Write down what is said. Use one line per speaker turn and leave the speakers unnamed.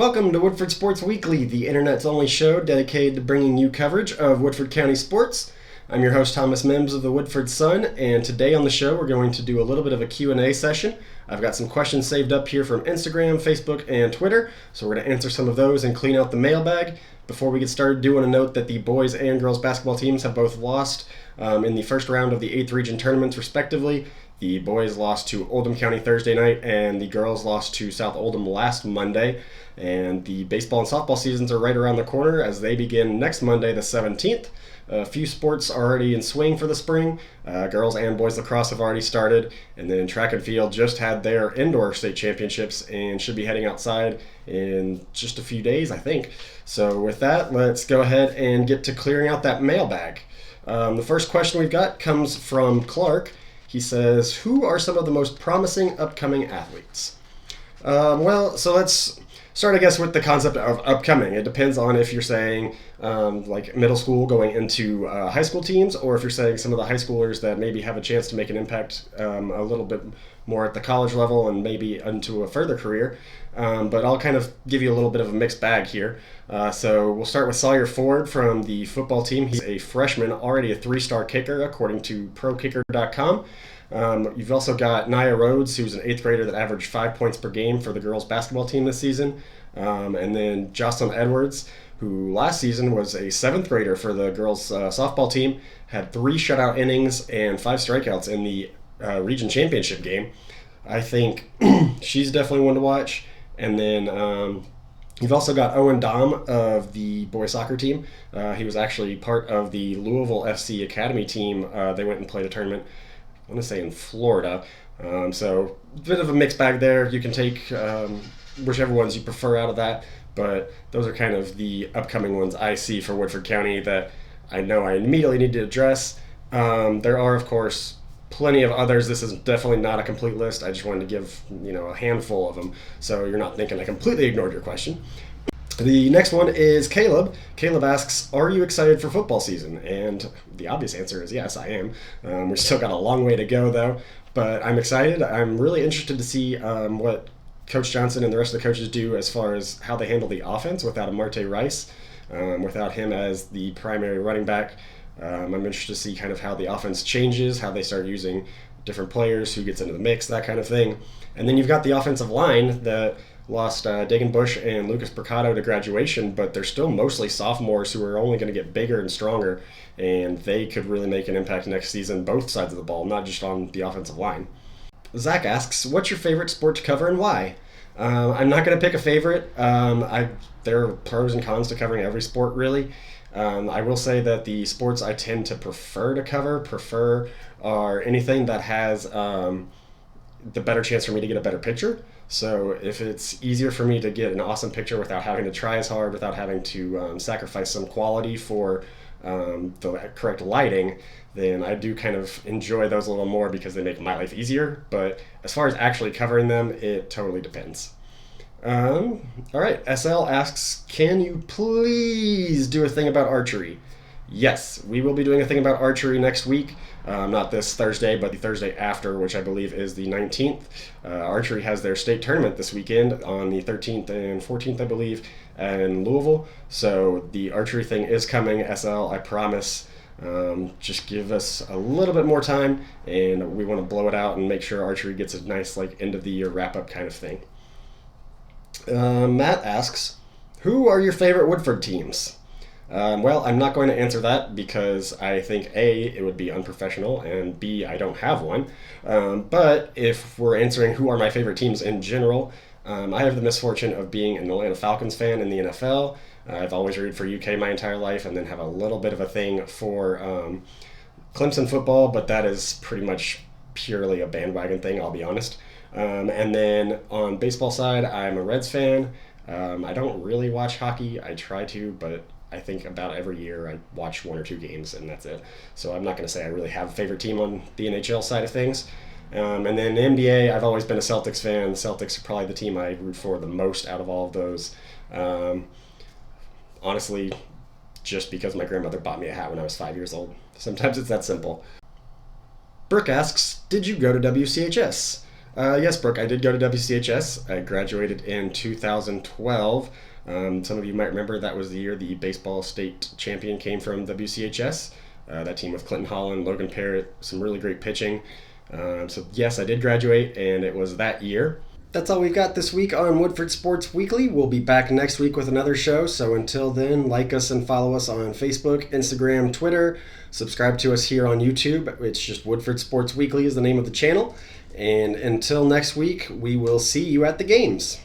Welcome to Woodford Sports Weekly, the internet's only show dedicated to bringing you coverage of Woodford County sports. I'm your host, Thomas Mims of the Woodford Sun, and today on the show we're going to do a little bit of a Q&A session. I've got some questions saved up here from Instagram, Facebook, and Twitter, so we're going to answer some of those and clean out the mailbag. Before we get started, I do want to note that the boys and girls basketball teams have both lost in the first round of the 8th region tournaments, respectively. The boys lost to Oldham County Thursday night, and the girls lost to South Oldham last Monday. And the baseball and softball seasons are right around the corner as they begin next Monday, the 17th. A few sports are already in swing for the spring. Girls and boys lacrosse have already started. And then track and field just had their indoor state championships and should be heading outside in just a few days, I think. So with that, let's go ahead and get to clearing out that mailbag. The first question we've got comes from Clark. He says, who are some of the most promising upcoming athletes? So let's start, I guess, with the concept of upcoming. It depends on if you're saying like middle school going into high school teams, or if you're saying some of the high schoolers that maybe have a chance to make an impact a little bit more at the college level and maybe into a further career. But I'll kind of give you a little bit of a mixed bag here. So we'll start with Sawyer Ford from the football team. He's a freshman, already a 3-star kicker according to ProKicker.com. You've also got Nia Rhodes, who's an 8th grader that averaged 5 points per game for the girls basketball team this season. And then Jocelyn Edwards, who last season was a 7th grader for the girls softball team, had 3 shutout innings and 5 strikeouts in the region championship game. I think she's definitely one to watch. And then you've also got Owen Dom of the boys soccer team. He was actually part of the Louisville FC Academy team. They went and played a tournament, I want to say in Florida. So a bit of a mixed bag there. You can take whichever ones you prefer out of that, but those are kind of the upcoming ones I see for Woodford County that I know I immediately need to address. There are, of course, plenty of others. This is definitely not a complete list. I just wanted to give a handful of them, so you're not thinking I completely ignored your question. The next one is Caleb. Caleb asks, are you excited for football season? And the obvious answer is yes, I am. We've still got a long way to go, though, but I'm excited. I'm really interested to see what Coach Johnson and the rest of the coaches do as far as how they handle the offense without Amarte Rice, without him as the primary running back. I'm interested to see kind of how the offense changes, how they start using different players, who gets into the mix, that kind of thing. And then you've got the offensive line that lost Dagan Bush and Lucas Mercado to graduation, but they're still mostly sophomores who are only going to get bigger and stronger, and they could really make an impact next season, both sides of the ball, not just on the offensive line. Zach asks, what's your favorite sport to cover and why? I'm not going to pick a favorite. There are pros and cons to covering every sport, really. I will say that the sports I tend to prefer to cover are anything that has the better chance for me to get a better picture. So if it's easier for me to get an awesome picture without having to try as hard, without having to sacrifice some quality for the correct lighting, then I do kind of enjoy those a little more because they make my life easier. But as far as actually covering them, it totally depends. All right, SL asks, can you please do a thing about archery? Yes, we will be doing a thing about archery next week. Not this Thursday, but the Thursday after, which I believe is the 19th. Archery has their state tournament this weekend on the 13th and 14th, I believe, in Louisville. So the archery thing is coming, SL, I promise. Just give us a little bit more time, and we want to blow it out and make sure archery gets a nice end of the year wrap-up kind of thing. Matt asks, who are your favorite Woodford teams? Well, I'm not going to answer that because I think A, it would be unprofessional, and B, I don't have one. But if we're answering who are my favorite teams in general, I have the misfortune of being an Atlanta Falcons fan in the NFL. I've always rooted for UK my entire life, and then have a little bit of a thing for Clemson football, but that is pretty much purely a bandwagon thing, I'll be honest. And then on baseball side, I'm a Reds fan. I don't really watch hockey. I try to, but I think about every year I watch 1 or 2 games, and that's it. So I'm not going to say I really have a favorite team on the NHL side of things. And then NBA, I've always been a Celtics fan. The Celtics are probably the team I root for the most out of all of those. Honestly, just because my grandmother bought me a hat when I was 5 years old. Sometimes it's that simple. Brooke asks, did you go to WCHS? Yes, Brooke, I did go to WCHS. I graduated in 2012. Some of you might remember that was the year the baseball state champion came from WCHS. That team with Clinton Holland, Logan Parrott, some really great pitching. So, yes, I did graduate, and it was that year. That's all we've got this week on Woodford Sports Weekly. We'll be back next week with another show. So until then, like us and follow us on Facebook, Instagram, Twitter. Subscribe to us here on YouTube. It's just Woodford Sports Weekly is the name of the channel. And until next week, we will see you at the games.